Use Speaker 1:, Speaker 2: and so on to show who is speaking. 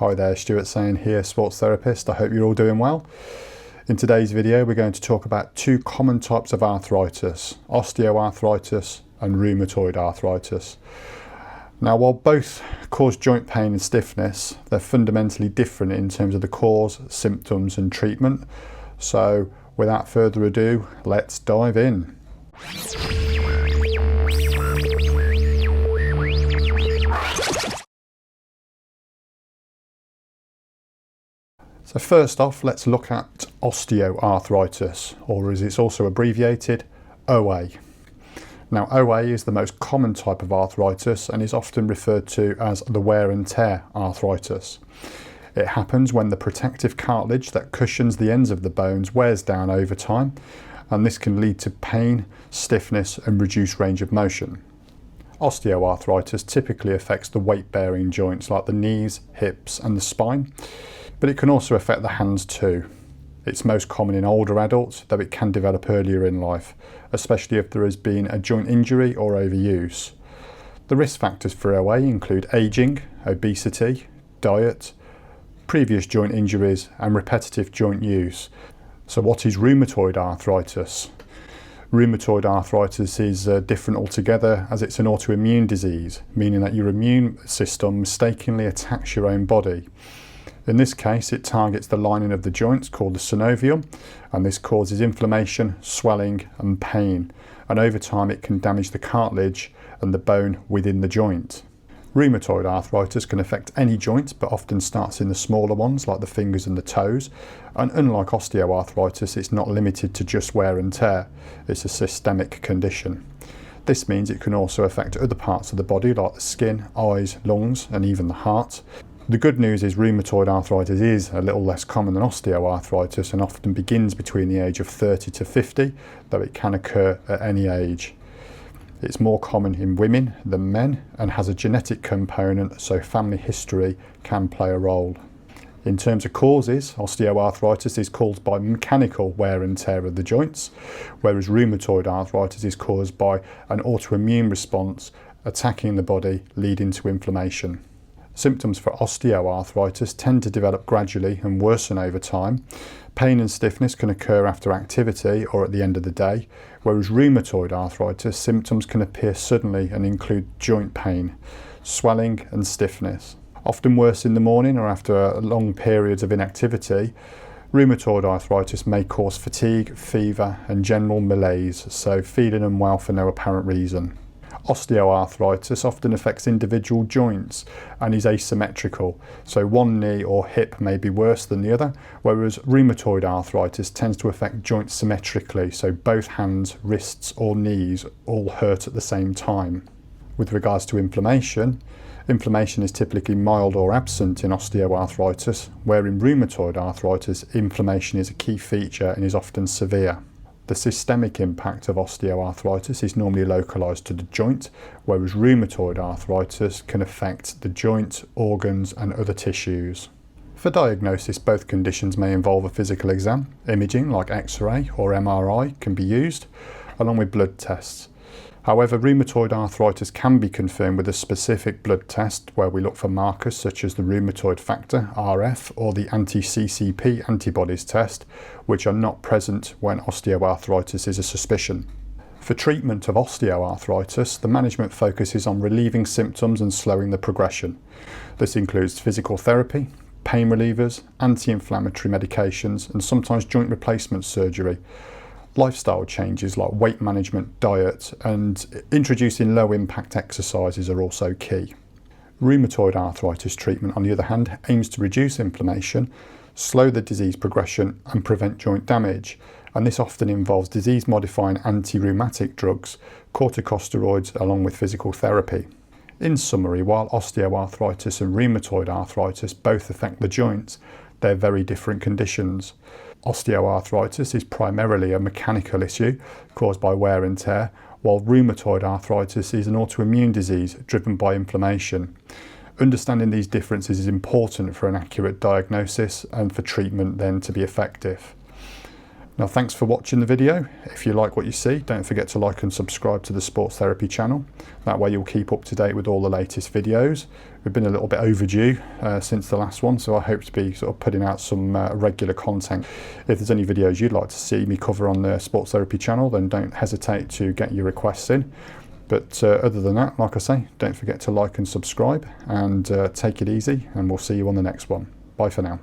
Speaker 1: Hi there, Stuart Sain here, sports therapist. I hope you're all doing well. In today's video, we're going to talk about two common types of arthritis, osteoarthritis and rheumatoid arthritis. Now, while both cause joint pain and stiffness, they're fundamentally different in terms of the cause, symptoms and treatment. So without further ado, let's dive in. So first off, let's look at osteoarthritis, or as it's also abbreviated, OA. Now, OA is the most common type of arthritis and is often referred to as the wear and tear arthritis. It happens when the protective cartilage that cushions the ends of the bones wears down over time, and this can lead to pain, stiffness and reduced range of motion. Osteoarthritis typically affects the weight-bearing joints like the knees, hips and the spine, but it can also affect the hands too. It's most common in older adults, though it can develop earlier in life, especially if there has been a joint injury or overuse. The risk factors for OA include aging, obesity, diet, previous joint injuries and repetitive joint use. So what is rheumatoid arthritis? Rheumatoid arthritis is different altogether, as it's an autoimmune disease, meaning that your immune system mistakenly attacks your own body. In this case, it targets the lining of the joints called the synovium, and this causes inflammation, swelling and pain, and over time it can damage the cartilage and the bone within the joint. Rheumatoid arthritis can affect any joint, but often starts in the smaller ones like the fingers and the toes, and unlike osteoarthritis, it's not limited to just wear and tear. It's a systemic condition. This means it can also affect other parts of the body like the skin, eyes, lungs and even the heart. The good news is rheumatoid arthritis is a little less common than osteoarthritis and often begins between the age of 30 to 50, though it can occur at any age. It's more common in women than men and has a genetic component, so family history can play a role. In terms of causes, osteoarthritis is caused by mechanical wear and tear of the joints, whereas rheumatoid arthritis is caused by an autoimmune response attacking the body, leading to inflammation. Symptoms for osteoarthritis tend to develop gradually and worsen over time. Pain and stiffness can occur after activity or at the end of the day, whereas rheumatoid arthritis symptoms can appear suddenly and include joint pain, swelling and stiffness. Often worse in the morning or after long periods of inactivity. Rheumatoid arthritis may cause fatigue, fever and general malaise, so feeling unwell for no apparent reason. Osteoarthritis often affects individual joints and is asymmetrical, so one knee or hip may be worse than the other, whereas rheumatoid arthritis tends to affect joints symmetrically, so both hands, wrists or knees all hurt at the same time. With regards to inflammation, inflammation is typically mild or absent in osteoarthritis, where in rheumatoid arthritis inflammation is a key feature and is often severe. The systemic impact of osteoarthritis is normally localised to the joint, whereas rheumatoid arthritis can affect the joint, organs and other tissues. For diagnosis, both conditions may involve a physical exam. Imaging like X-ray or MRI can be used, along with blood tests. However, rheumatoid arthritis can be confirmed with a specific blood test where we look for markers such as the rheumatoid factor, RF, or the anti-CCP antibodies test, which are not present when osteoarthritis is a suspicion. For treatment of osteoarthritis, the management focuses on relieving symptoms and slowing the progression. This includes physical therapy, pain relievers, anti-inflammatory medications, and sometimes joint replacement surgery. Lifestyle changes like weight management, diet, and introducing low-impact exercises are also key. Rheumatoid arthritis treatment, on the other hand, aims to reduce inflammation, slow the disease progression, and prevent joint damage. And this often involves disease-modifying anti-rheumatic drugs, corticosteroids, along with physical therapy. In summary, while osteoarthritis and rheumatoid arthritis both affect the joints, they're very different conditions. Osteoarthritis is primarily a mechanical issue caused by wear and tear, while rheumatoid arthritis is an autoimmune disease driven by inflammation. Understanding these differences is important for an accurate diagnosis and for treatment then to be effective. Now, thanks for watching the video. If you like what you see, don't forget to like and subscribe to the Sports Therapy channel. That way you'll keep up to date with all the latest videos. We've been a little bit overdue since the last one, so I hope to be sort of putting out some regular content. If there's any videos you'd like to see me cover on the Sports Therapy channel, then don't hesitate to get your requests in. But other than that, like I say, don't forget to like and subscribe, and take it easy, and we'll see you on the next one. Bye for now.